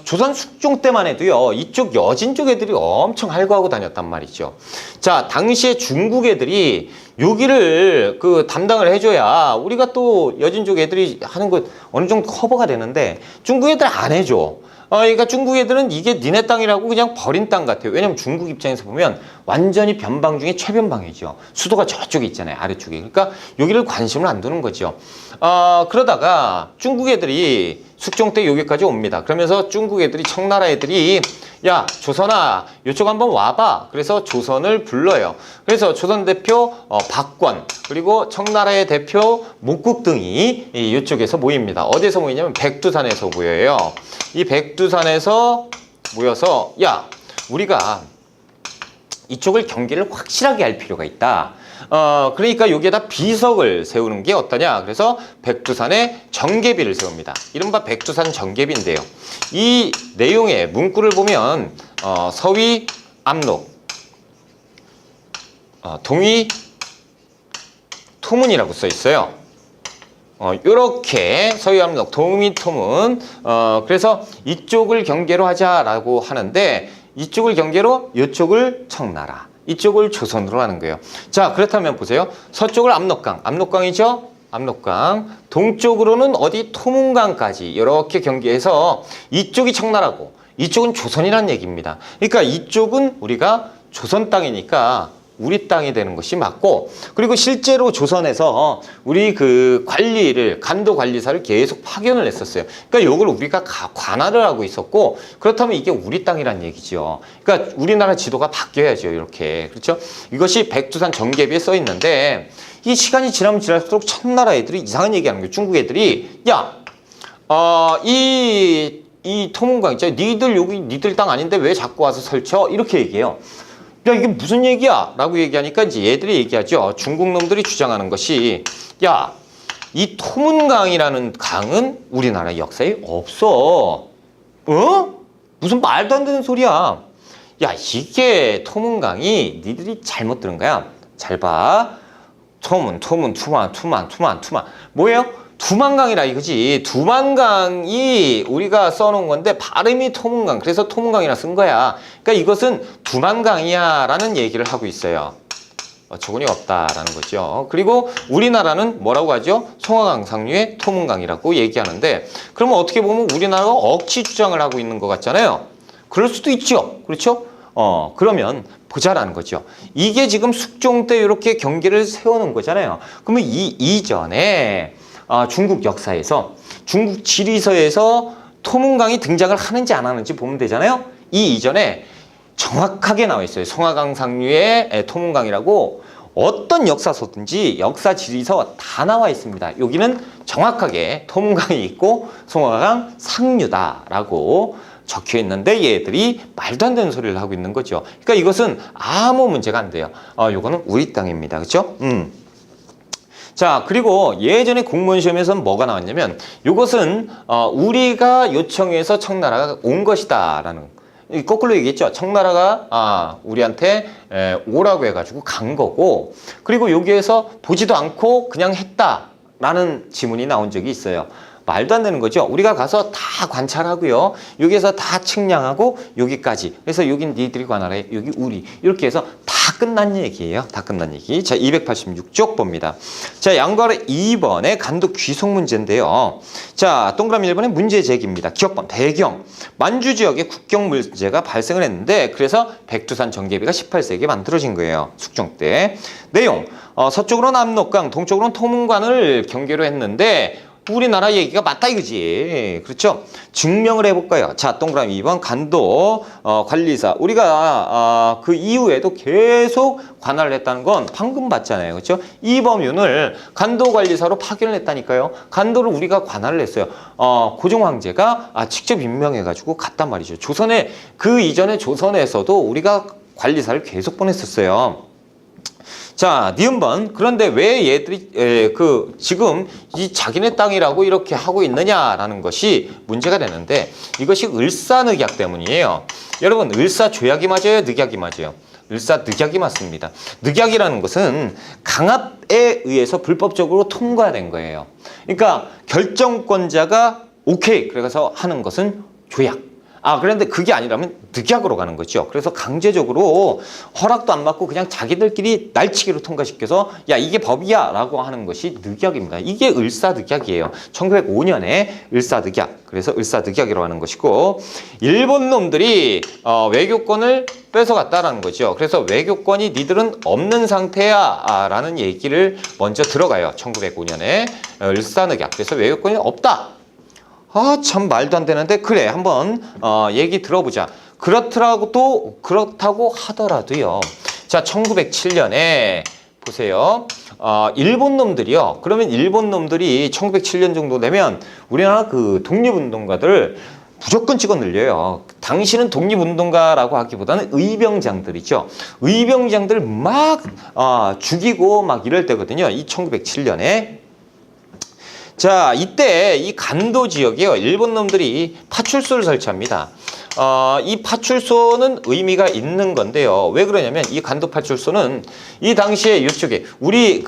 조선 숙종 때만 해도요, 이쪽 여진 쪽 애들이 엄청 할거하고 다녔단 말이죠. 자, 당시에 중국 애들이 여기를 담당을 해줘야 우리가 또 여진 쪽 애들이 하는 거 어느 정도 커버가 되는데 중국 애들 안 해줘. 그러니까 중국 애들은 이게 니네 땅이라고 그냥 버린 땅 같아요. 왜냐면 중국 입장에서 보면 완전히 변방 중에 최변방이죠. 수도가 저쪽에 있잖아요. 아래쪽에. 그러니까 여기를 관심을 안 두는 거죠. 그러다가 중국 애들이 숙종 때 여기까지 옵니다. 그러면서 중국 애들이, 청나라 애들이 야, 조선아, 이쪽 한번 와봐. 그래서 조선을 불러요. 그래서 조선 대표 박권, 그리고 청나라의 대표 목국 등이 이쪽에서 모입니다. 어디서 모이냐면 백두산에서 모여요. 이 백두산에서 모여서 야, 우리가 이쪽을 경계를 확실하게 할 필요가 있다. 그러니까 여기에다 비석을 세우는 게 어떠냐. 그래서 백두산에 정계비를 세웁니다. 이른바 백두산 정계비인데요. 이 내용의 문구를 보면 서위 압록, 동위 토문이라고 써 있어요. 요렇게 서위 압록, 동위 토문. 그래서 이쪽을 경계로 하자라고 하는데 이쪽을 경계로 이쪽을 청나라, 이쪽을 조선으로 하는 거예요. 자, 그렇다면 보세요. 서쪽을 압록강, 압록강이죠? 압록강. 동쪽으로는 어디? 토문강까지 이렇게 경계해서 이쪽이 청나라고 이쪽은 조선이라는 얘기입니다. 그러니까 이쪽은 우리가 조선 땅이니까 우리 땅이 되는 것이 맞고, 그리고 실제로 조선에서 우리 관리를, 간도 관리사를 계속 파견을 했었어요. 그러니까 이걸 우리가 관할을 하고 있었고, 그렇다면 이게 우리 땅이란 얘기죠. 그러니까 우리나라 지도가 바뀌어야죠. 이렇게. 그렇죠? 이것이 백두산 정계비에 써 있는데, 이 시간이 지나면 지날수록 청나라 애들이 이상한 얘기하는 거예요. 중국 애들이 야, 이 토문강 있잖아요. 니들 여기 니들 땅 아닌데 왜 자꾸 와서 설쳐? 이렇게 얘기해요. 야, 이게 무슨 얘기야? 라고 얘기하니까 이제 얘들이 얘기하죠. 중국 놈들이 주장하는 것이 야, 이 토문강이라는 강은 우리나라 역사에 없어. 어? 무슨 말도 안 되는 소리야. 야, 이게 토문강이 니들이 잘못 들은 거야. 잘 봐. 투만. 뭐예요? 두만강이라 이거지. 두만강이 우리가 써놓은 건데 발음이 토문강. 그래서 토문강이라 쓴 거야. 그러니까 이것은 두만강이야 라는 얘기를 하고 있어요. 어처구니 없다라는 거죠. 그리고 우리나라는 뭐라고 하죠? 송화강 상류의 토문강이라고 얘기하는데, 그러면 어떻게 보면 우리나라가 억지 주장을 하고 있는 것 같잖아요. 그럴 수도 있죠. 그렇죠? 그러면 보자라는 거죠. 이게 지금 숙종 때 이렇게 경계를 세워놓은 거잖아요. 그러면 이 이전에 중국 역사에서, 중국 지리서에서 토문강이 등장을 하는지 안 하는지 보면 되잖아요. 이 이전에 정확하게 나와 있어요. 송화강 상류의 토문강이라고 어떤 역사서든지 역사 지리서 다 나와 있습니다. 여기는 정확하게 토문강이 있고 송화강 상류다라고 적혀 있는데 얘들이 말도 안 되는 소리를 하고 있는 거죠. 그러니까 이것은 아무 문제가 안 돼요. 요거는 우리 땅입니다. 그렇죠? 자, 그리고 예전에 공무원 시험에서는 뭐가 나왔냐면 이것은 우리가 요청해서 청나라가 온 것이다라는, 거꾸로 얘기했죠. 청나라가 우리한테 오라고 해가지고 간 거고, 그리고 여기에서 보지도 않고 그냥 했다라는 지문이 나온 적이 있어요. 말도 안 되는 거죠. 우리가 가서 다 관찰하고요. 여기에서 다 측량하고 여기까지. 그래서 여긴 니들이 관할해. 여기 우리. 이렇게 해서 다 끝난 얘기예요. 다 끝난 얘기. 자, 286쪽 봅니다. 자, 양괄호 2번의 간도 귀속 문제인데요. 자, 동그라미 1번의 문제 제기입니다. 기억번 배경. 만주 지역에 국경 문제가 발생을 했는데, 그래서 백두산 정계비가 18세기에 만들어진 거예요. 숙종 때. 내용. 서쪽으로는 압록강, 동쪽으로는 토문관을 경계로 했는데 우리나라 얘기가 맞다 이거지. 그렇죠? 증명을 해볼까요? 자, 동그라미 2번 간도 관리사. 우리가 그 이후에도 계속 관할을 했다는 건 방금 봤잖아요. 그렇죠? 이범윤을 간도 관리사로 파견을 했다니까요. 간도를 우리가 관할을 했어요. 고종 황제가 직접 임명해가지고 갔단 말이죠. 조선에, 그 이전에 조선에서도 우리가 관리사를 계속 보냈었어요. 자, 니은번. 그런데 왜 얘들이 지금 이 자기네 땅이라고 이렇게 하고 있느냐라는 것이 문제가 되는데, 이것이 을사늑약 때문이에요. 여러분, 을사조약이 맞아요? 늑약이 맞아요? 을사늑약이 맞습니다. 늑약이라는 것은 강압에 의해서 불법적으로 통과된 거예요. 그러니까 결정권자가 오케이 그래서 하는 것은 조약. 그런데 그게 아니라면 늑약으로 가는 거죠. 그래서 강제적으로 허락도 안 받고 그냥 자기들끼리 날치기로 통과시켜서 야, 이게 법이야 라고 하는 것이 늑약입니다. 이게 을사늑약이에요. 1905년에 을사늑약. 그래서 을사늑약이라고 하는 것이고, 일본 놈들이 외교권을 뺏어갔다라는 거죠. 그래서 외교권이 니들은 없는 상태야 라는 얘기를 먼저 들어가요. 1905년에 을사늑약. 그래서 외교권이 없다. 참 말도 안 되는데, 그래 한번 얘기 들어보자. 그렇다고 하더라도요. 자, 1907년에 보세요. 일본 놈들이요. 그러면 일본 놈들이 1907년 정도 되면 우리나라 그 독립운동가들을 무조건 찍어 늘려요. 당시는 독립운동가라고 하기보다는 의병장들이죠. 의병장들 막 죽이고 막 이럴 때거든요. 이 1907년에. 자, 이때 이 간도 지역이요. 일본 놈들이 파출소를 설치합니다. 이 파출소는 의미가 있는 건데요. 왜 그러냐면 이 간도 파출소는 이 당시에 이쪽에 우리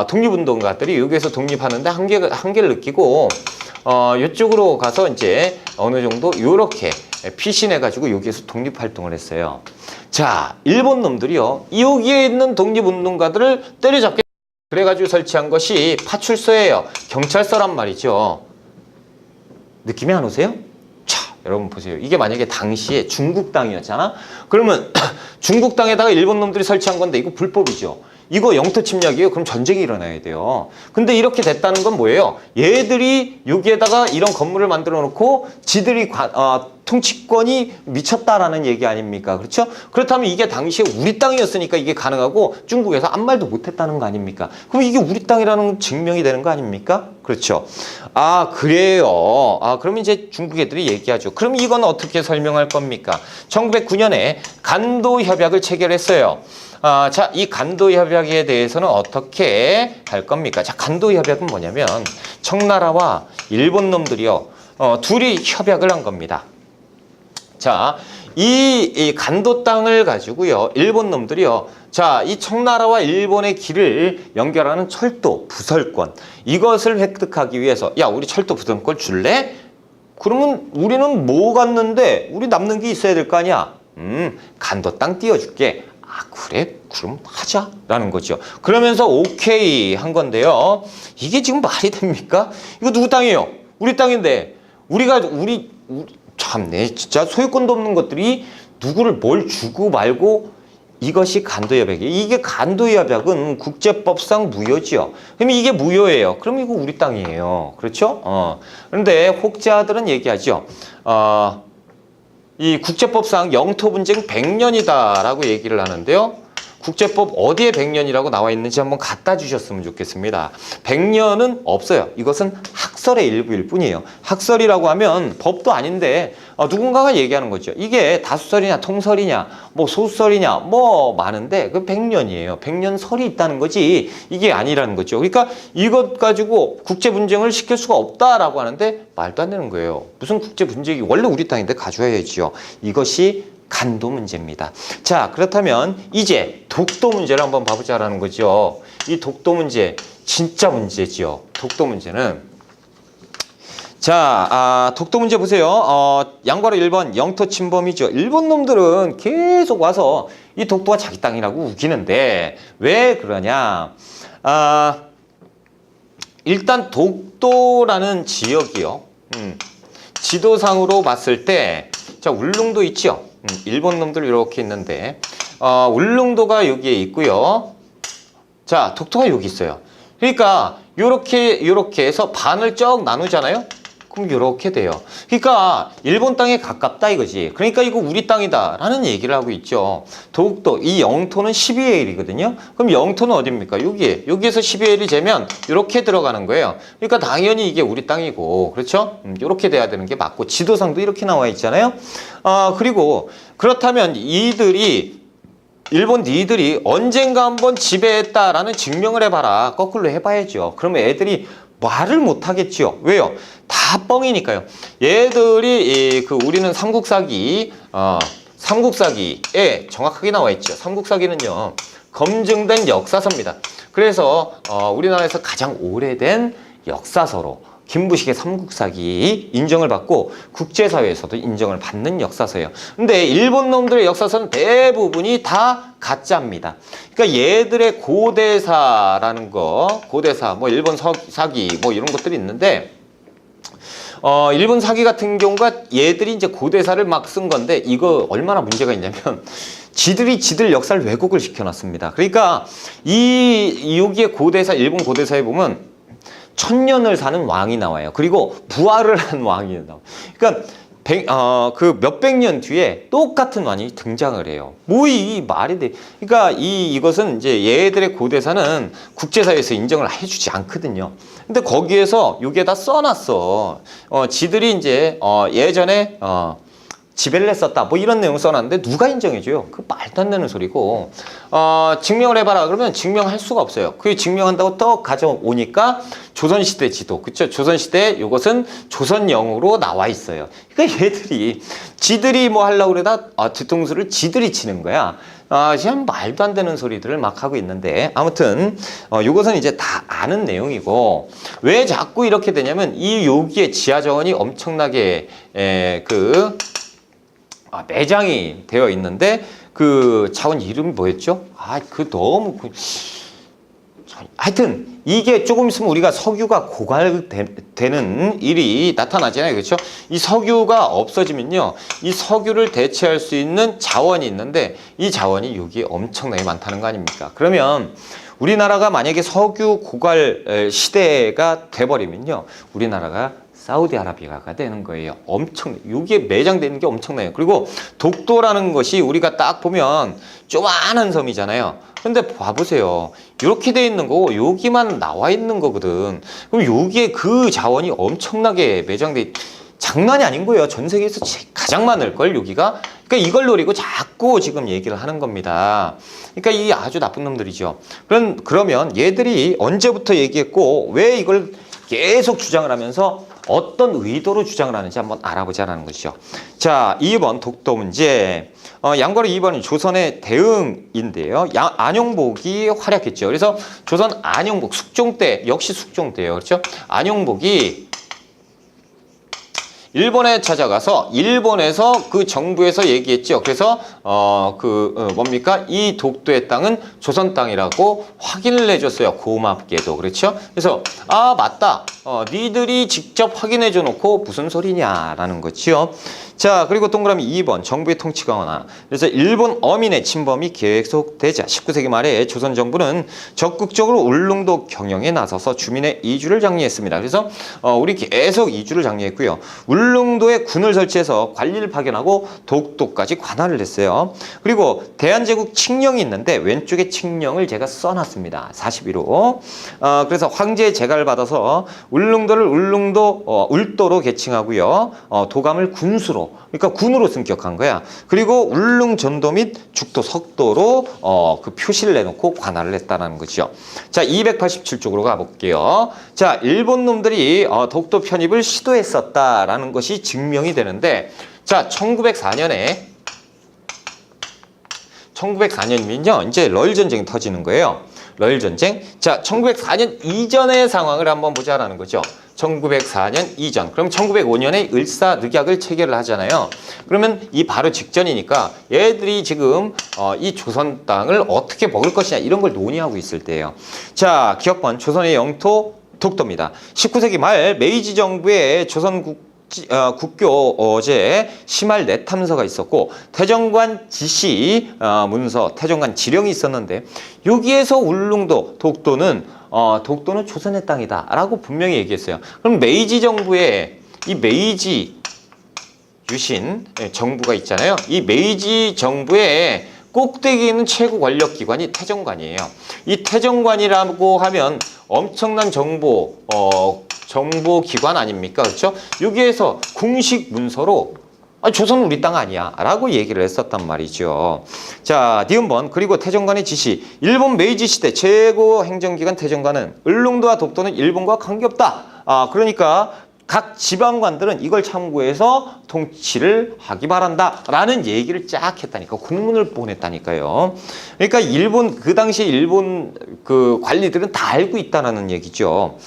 독립운동가들이 여기에서 독립하는데 한계를 느끼고 이쪽으로 가서 이제 어느 정도 요렇게 피신해가지고 여기에서 독립활동을 했어요. 자, 일본 놈들이요. 여기에 있는 독립운동가들을 때려잡게 그래가지고 설치한 것이 파출소예요. 경찰서란 말이죠. 느낌이 안 오세요? 자, 여러분 보세요. 이게 만약에 당시에 중국 땅이었잖아? 그러면 중국 땅에다가 일본 놈들이 설치한 건데 이거 불법이죠. 이거 영토 침략이에요. 그럼 전쟁이 일어나야 돼요. 근데 이렇게 됐다는 건 뭐예요? 얘들이 여기에다가 이런 건물을 만들어 놓고 지들이 통치권이 미쳤다라는 얘기 아닙니까? 그렇죠? 그렇다면 이게 당시에 우리 땅이었으니까 이게 가능하고 중국에서 아무 말도 못했다는 거 아닙니까? 그럼 이게 우리 땅이라는 증명이 되는 거 아닙니까? 그렇죠. 아, 그래요. 아, 그럼 이제 중국 애들이 얘기하죠. 그럼 이건 어떻게 설명할 겁니까? 1909년에 간도 협약을 체결했어요. 자, 이 간도 협약에 대해서는 어떻게 할 겁니까? 자, 간도 협약은 뭐냐면 청나라와 일본 놈들이요. 둘이 협약을 한 겁니다. 자, 이 간도 땅을 가지고요. 일본 놈들이요. 자, 이 청나라와 일본의 길을 연결하는 철도, 부설권. 이것을 획득하기 위해서 야, 우리 철도 부설권 줄래? 그러면 우리는 뭐 갔는데 우리 남는 게 있어야 될 거 아니야? 간도 땅 띄워줄게. 아, 그래? 그럼 하자라는 거죠. 그러면서 오케이 한 건데요. 이게 지금 말이 됩니까? 이거 누구 땅이에요? 우리 땅인데 우리 참네, 진짜 소유권도 없는 것들이 누구를 뭘 주고 말고 이것이 간도협약이에요. 이게 간도협약은 국제법상 무효지요. 그럼 이게 무효예요. 그럼 이거 우리 땅이에요. 그렇죠? 그런데 혹자들은 얘기하죠. 이 국제법상 영토 분쟁 100년이다라고 얘기를 하는데요. 국제법 어디에 100년이라고 나와 있는지 한번 갖다 주셨으면 좋겠습니다. 100년은 없어요. 이것은 학설의 일부일 뿐이에요. 학설이라고 하면 법도 아닌데 누군가가 얘기하는 거죠. 이게 다수설이냐 통설이냐 뭐 소설이냐 뭐 많은데 그 100년이에요. 100년 설이 있다는 거지 이게 아니라는 거죠. 그러니까 이것 가지고 국제 분쟁을 시킬 수가 없다라고 하는데 말도 안 되는 거예요. 무슨 국제 분쟁이 원래 우리 땅인데 가져와야지요. 이것이 간도 문제입니다. 자, 그렇다면 이제 독도 문제를 한번 봐보자라는 거죠. 이 독도 문제 진짜 문제지요. 독도 문제는 자, 독도 문제 보세요. 양괄호 1번 영토 침범이죠. 일본 놈들은 계속 와서 이 독도가 자기 땅이라고 우기는데 왜 그러냐? 일단 독도라는 지역이요. 지도상으로 봤을 때 자, 울릉도 있죠. 일본 놈들 이렇게 있는데 울릉도가 여기에 있고요. 자, 독도가 여기 있어요. 그러니까 요렇게 해서 반을 쩍 나누잖아요. 그럼 요렇게 돼요. 그러니까 일본 땅에 가깝다 이거지. 그러니까 이거 우리 땅이다 라는 얘기를 하고 있죠. 독도 이 영토는 12의 1이거든요. 그럼 영토는 어디입니까? 여기에서 12의 1이 재면 이렇게 들어가는 거예요. 그러니까 당연히 이게 우리 땅이고 그렇죠? 이렇게 돼야 되는 게 맞고 지도상도 이렇게 나와 있잖아요. 그리고 그렇다면 일본 니들이 언젠가 한번 지배했다라는 증명을 해봐라. 거꾸로 해봐야죠. 그러면 애들이 말을 못하겠지요. 왜요? 다 뻥이니까요. 얘들이 우리는 삼국사기에 정확하게 나와 있죠. 삼국사기는요 검증된 역사서입니다. 그래서 우리나라에서 가장 오래된 역사서로 김부식의 삼국사기 인정을 받고 국제사회에서도 인정을 받는 역사서예요. 근데 일본 놈들의 역사서는 대부분이 다 가짜입니다. 그러니까 얘들의 고대사라는 거, 고대사, 뭐 일본 사기, 뭐 이런 것들이 있는데, 일본 사기 같은 경우가 얘들이 이제 고대사를 막 쓴 건데, 이거 얼마나 문제가 있냐면, 지들 역사를 왜곡을 시켜놨습니다. 그러니까 여기에 고대사, 일본 고대사에 보면 1000년을 사는 왕이 나와요. 그리고 부활을 한 왕이 나와요. 그러니까 그 몇백 년 뒤에 똑같은 왕이 등장을 해요. 뭐 이 말이 돼. 그러니까 이것은 이제 얘들의 고대사는 국제사회에서 인정을 해주지 않거든요. 근데 거기에서 여기에다 써놨어. 지들이 이제 예전에 지배를 했었다 뭐 이런 내용 써놨는데 누가 인정해줘요? 그 말도 안 되는 소리고 증명을 해봐라 그러면 증명할 수가 없어요. 그게 증명한다고 또 가져오니까 조선시대 지도 그쵸? 조선시대 이것은 조선영으로 나와 있어요. 그러니까 지들이 뭐 하려고 그러다 뒤통수를 지들이 치는 거야. 지금 말도 안 되는 소리들을 막 하고 있는데 아무튼 이것은 이제 다 아는 내용이고 왜 자꾸 이렇게 되냐면 여기에 지하정원이 엄청나게 매장이 되어 있는데 그 자원 이름이 뭐였죠? 너무 하여튼 이게 조금 있으면 우리가 석유가 고갈되는 일이 나타나잖아요. 그렇죠? 이 석유가 없어지면요. 이 석유를 대체할 수 있는 자원이 있는데 이 자원이 여기에 엄청나게 많다는 거 아닙니까? 그러면 우리나라가 만약에 석유 고갈 시대가 돼버리면요. 우리나라가 사우디아라비아가 되는 거예요. 엄청 여기에 매장되는 게 엄청나요. 그리고 독도라는 것이 우리가 딱 보면 조그마한 섬이잖아요. 근데 봐보세요. 이렇게 돼 있는 거고 여기만 나와 있는 거거든. 그럼 여기에 그 자원이 엄청나게 매장돼 장난이 아닌 거예요. 전 세계에서 가장 많을걸 여기가. 그러니까 이걸 노리고 자꾸 지금 얘기를 하는 겁니다. 그러니까 이 아주 나쁜 놈들이죠. 그러면 얘들이 언제부터 얘기했고 왜 이걸 계속 주장을 하면서 어떤 의도로 주장을 하는지 한번 알아보자는 것이죠. 자, 2번 독도 문제. 양과로 2번은 조선의 대응인데요. 안용복이 활약했죠. 그래서 조선 안용복 숙종 때 역시 숙종 때예요. 그렇죠? 안용복이 일본에 찾아가서 일본에서 그 정부에서 얘기했죠. 그래서 뭡니까? 이 독도의 땅은 조선 땅이라고 확인을 해줬어요. 고맙게도. 그렇죠? 그래서 아 맞다. 니들이 직접 확인해줘 놓고 무슨 소리냐라는 거지요. 자, 그리고 동그라미 2번 정부의 통치가 완화. 그래서 일본 어민의 침범이 계속되자 19세기 말에 조선 정부는 적극적으로 울릉도 경영에 나서서 주민의 이주를 장려했습니다. 그래서 우리 계속 이주를 장려했고요. 울릉도에 군을 설치해서 관리를 파견하고 독도까지 관할을 했어요. 그리고 대한제국 칙령이 있는데 왼쪽에 칙령을 제가 써놨습니다. 41호. 그래서 황제의 재가를 받아서 울릉도를 울도로 개칭하고요. 도감을 군수로, 그러니까 군으로 승격한 거야. 그리고 울릉전도 및 죽도 석도로 그 표시를 내놓고 관할을 했다는 거죠. 자, 287쪽으로 가볼게요. 자, 일본 놈들이 독도 편입을 시도했었다라는 것이 증명이 되는데, 자, 1904년이면요, 이제 러일 전쟁이 터지는 거예요. 러일 전쟁. 자, 1904년 이전의 상황을 한번 보자라는 거죠. 1904년 이전. 그럼 1905년에 을사늑약을 체결을 하잖아요. 그러면 이 바로 직전이니까 얘들이 지금 이 조선 땅을 어떻게 먹을 것이냐 이런 걸 논의하고 있을 때예요. 자, 기억번 조선의 영토 독도입니다. 19세기 말 메이지 정부의 조선 국교 어제 심할 내탐서가 있었고 태정관 지시 문서, 태정관 지령이 있었는데 여기에서 울릉도 독도는 조선의 땅이다 라고 분명히 얘기했어요. 그럼 메이지 정부의 이 메이지 유신 정부가 있잖아요. 이 메이지 정부의 꼭대기에 있는 최고 권력기관이 태정관이에요. 이 태정관이라고 하면 엄청난 정보기관 아닙니까? 그렇죠? 여기에서 공식 문서로 조선은 우리 땅 아니야 라고 얘기를 했었단 말이죠. 자, 니은번. 그리고 태정관의 지시. 일본 메이지 시대 최고 행정기관 태정관은 울릉도와 독도는 일본과 관계없다. 그러니까 각 지방관들은 이걸 참고해서 통치를 하기 바란다 라는 얘기를 쫙 했다니까. 공문을 보냈다니까요. 그러니까 그 당시 일본 그 관리들은 다 알고 있다는 얘기죠.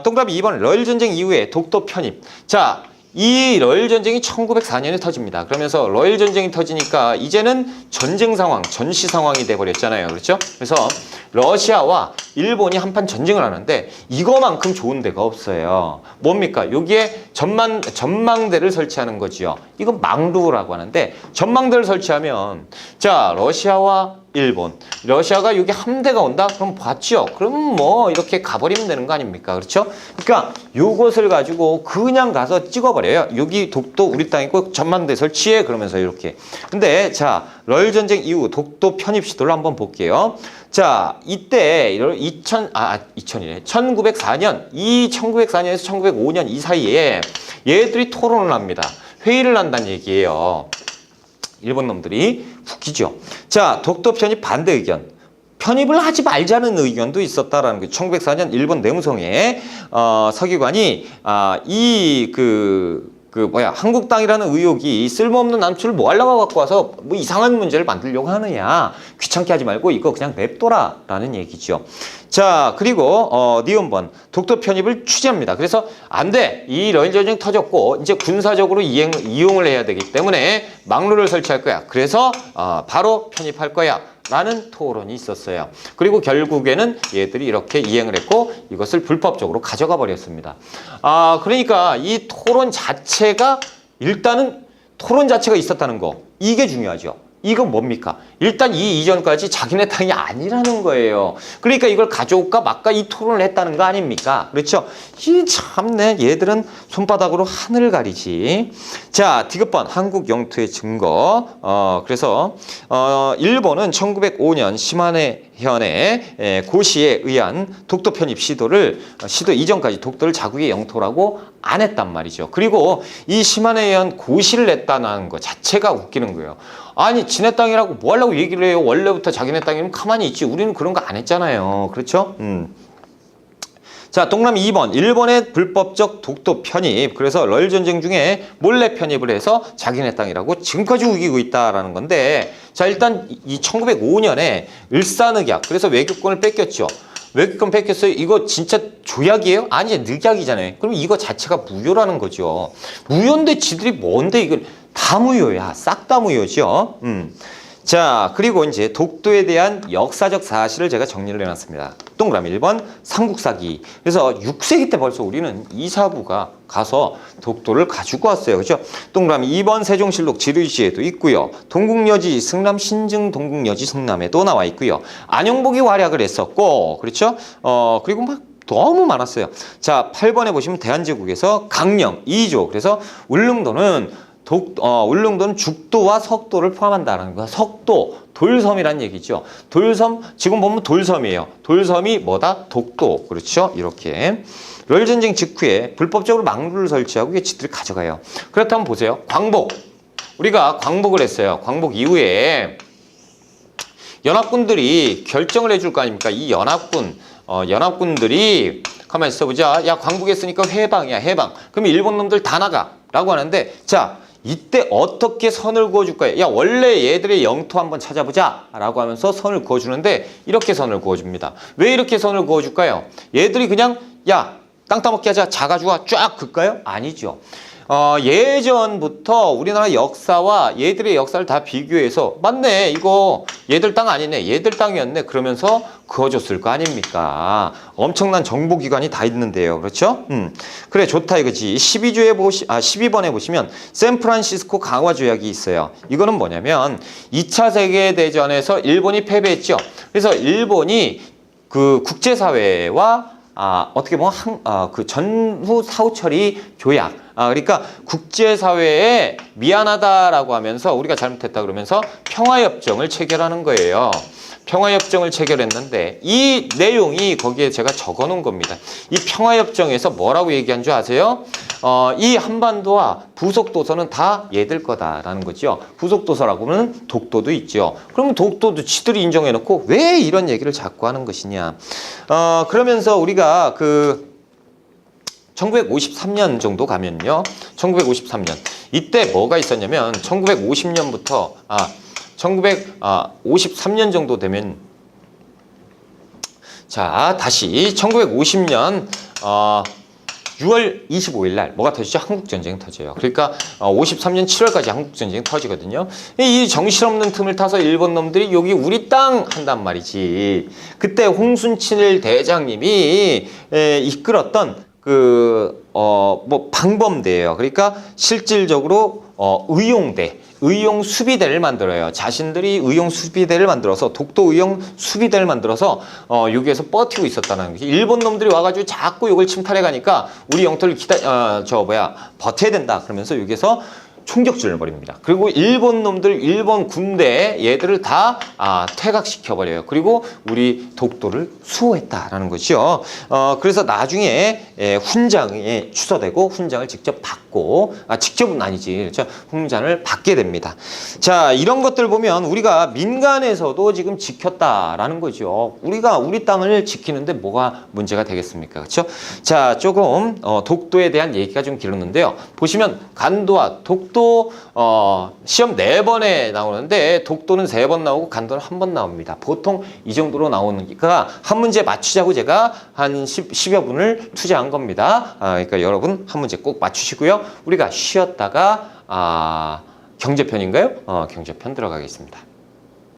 동그라미 2번 러일 전쟁 이후에 독도 편입. 자, 이 러일 전쟁이 1904년에 터집니다. 그러면서 러일 전쟁이 터지니까 이제는 전쟁 상황, 전시 상황이 돼버렸잖아요. 그렇죠? 그래서 러시아와 일본이 한판 전쟁을 하는데 이거만큼 좋은 데가 없어요. 뭡니까? 여기에 전망대를 설치하는 거지요. 이건 망루라고 하는데 전망대를 설치하면 자, 러시아와 일본, 러시아가 여기 함대가 온다? 그럼 봤죠? 그럼 뭐 이렇게 가버리면 되는 거 아닙니까? 그렇죠? 그러니까 요것을 가지고 그냥 가서 찍어버려요. 여기 독도 우리 땅이고 전망대 설치해 그러면서 이렇게. 근데 자, 러일 전쟁 이후 독도 편입 시도를 한번 볼게요. 자, 이때 1904년 1904년에서 1905년 이 사이에 얘들이 토론을 합니다. 회의를 한다는 얘기예요. 일본 놈들이 웃기죠. 자, 독도 편입 반대 의견. 편입을 하지 말자는 의견도 있었다라는 거예요. 1904년 일본 내무성의 서기관이 한국 땅이라는 의혹이 쓸모없는 남추를 뭐 하려고 갖고 와서 뭐 이상한 문제를 만들려고 하느냐. 귀찮게 하지 말고 이거 그냥 냅둬라 라는 얘기죠. 자, 그리고 니은번 독도 편입을 취재합니다. 그래서 안 돼. 이 러일 전쟁 터졌고 이제 군사적으로 이용을 해야 되기 때문에 망루를 설치할 거야. 그래서 바로 편입할 거야 라는 토론이 있었어요. 그리고 결국에는 얘들이 이렇게 이행을 했고 이것을 불법적으로 가져가 버렸습니다. 그러니까 이 토론 자체가 일단은 토론 자체가 있었다는 거 이게 중요하죠. 이건 뭡니까? 일단 이 이전까지 자기네 땅이 아니라는 거예요. 그러니까 이걸 가져올까 말까 이 토론을 했다는 거 아닙니까? 그렇죠? 이 참네, 얘들은 손바닥으로 하늘을 가리지. 자, 디귿번 한국 영토의 증거. 그래서 일본은 1905년 시마네현의 고시에 의한 독도 편입 시도 이전까지 독도를 자국의 영토라고 안 했단 말이죠. 그리고 이 시마네현 고시를 냈다는 것 자체가 웃기는 거예요. 아니, 지네 땅이라고 뭐 하려고 얘기를 해요? 원래부터 자기네 땅이면 가만히 있지. 우리는 그런 거 안 했잖아요. 그렇죠? 자, 동그라미 2번. 일본의 불법적 독도 편입. 그래서 럴 전쟁 중에 몰래 편입을 해서 자기네 땅이라고 지금까지 우기고 있다라는 건데, 자, 일단 이 1905년에 을사늑약. 그래서 외교권을 뺏겼죠. 외교권 뺏겼어요. 이거 진짜 조약이에요? 아니, 늑약이잖아요. 그럼 이거 자체가 무효라는 거죠. 무효인데 지들이 뭔데 이걸 다 무효야. 싹 다 무효죠. 자, 그리고 이제 독도에 대한 역사적 사실을 제가 정리를 해놨습니다. 동그라미 1번 삼국사기. 그래서 6세기 때 벌써 우리는 이사부가 가서 독도를 가지고 왔어요. 그렇죠? 동그라미 2번 세종실록 지류시에도 있고요. 동국여지 승남 신증 동국여지 승남에도 나와 있고요. 안영복이 활약을 했었고, 그렇죠? 그리고 막 너무 많았어요. 자, 8번에 보시면 대한제국에서 강령 2조. 그래서 울릉도는 울릉도는 죽도와 석도를 포함한다는 거야. 석도, 돌섬이란 얘기죠. 돌섬, 지금 보면 돌섬이에요. 돌섬이 뭐다? 독도. 그렇죠? 이렇게. 럴전쟁 직후에 불법적으로 망루를 설치하고 지들이 가져가요. 그렇다면 보세요. 광복. 우리가 광복을 했어요. 광복 이후에 연합군들이 결정을 해줄 거 아닙니까? 이 연합군들이 가만히 있어보자. 야, 광복했으니까 해방이야, 해방. 그럼 일본 놈들 다 나가. 라고 하는데, 자, 이때 어떻게 선을 그어줄까요? 야, 원래 얘들의 영토 한번 찾아보자 라고 하면서 선을 그어주는데 이렇게 선을 그어줍니다. 왜 이렇게 선을 그어줄까요? 얘들이 그냥 야, 땅 따먹기 하자, 자가지고 쫙 긋까요? 아니죠. 예전부터 우리나라 역사와 얘들의 역사를 다 비교해서 맞네, 이거 얘들 땅 아니네, 얘들 땅이었네 그러면서 그어줬을 거 아닙니까? 엄청난 정보기관이 다 있는데요. 그렇죠? 그래, 좋다 이거지. 12번에 보시면 샌프란시스코 강화 조약이 있어요. 이거는 뭐냐면 2차 세계대전에서 일본이 패배했죠. 그래서 일본이 그 국제사회와 어떻게 보면 그 전후 사후 처리 조약. 그러니까 국제사회에 미안하다라고 하면서 우리가 잘못했다 그러면서 평화협정을 체결하는 거예요. 평화협정을 체결했는데 이 내용이 거기에 제가 적어 놓은 겁니다. 이 평화협정에서 뭐라고 얘기한 줄 아세요? 이 한반도와 부속도서는 다 얘들 거다라는 거죠. 부속도서라고 하면 독도도 있죠. 그러면 독도도 지들이 인정해놓고 왜 이런 얘기를 자꾸 하는 것이냐. 그러면서 우리가 1953년 정도 가면요. 1953년. 이때 뭐가 있었냐면 1950년부터 1953년 정도 되면 자, 다시 1950년 6월 25일 날 뭐가 터지죠? 한국전쟁이 터져요. 그러니까 53년 7월까지 한국전쟁이 터지거든요. 이 정신없는 틈을 타서 일본 놈들이 여기 우리 땅 한단 말이지. 그때 홍순칠 대장님이 이끌었던 방범대예요. 그러니까 실질적으로 의용 수비대를 만들어요. 자신들이 의용 수비대를 만들어서 독도 의용 수비대를 만들어서 여기에서 버티고 있었다는 거지. 일본 놈들이 와가지고 자꾸 이걸 침탈해 가니까 우리 영토를 버텨야 된다. 그러면서 여기서 총격전을 벌입니다. 그리고 일본 군대 얘들을 다 퇴각시켜버려요. 그리고 우리 독도를 수호했다라는 거죠. 그래서 나중에 훈장에 추서되고 훈장을 직접 받고 직접은 아니지. 그렇죠? 훈장을 받게 됩니다. 자, 이런 것들 보면 우리가 민간에서도 지금 지켰다라는 거죠. 우리가 우리 땅을 지키는데 뭐가 문제가 되겠습니까? 그렇죠? 자, 조금 독도에 대한 얘기가 좀 길었는데요. 보시면 간도와 독도 시험 4번에 나오는데 독도는 3번 나오고 간도는 1번 나옵니다. 보통 이 정도로 나오니까 한 문제 맞추자고 제가 한 10여 분을 투자한 겁니다. 그러니까 여러분 한 문제 꼭 맞추시고요. 우리가 쉬었다가 경제편인가요? 경제편 들어가겠습니다.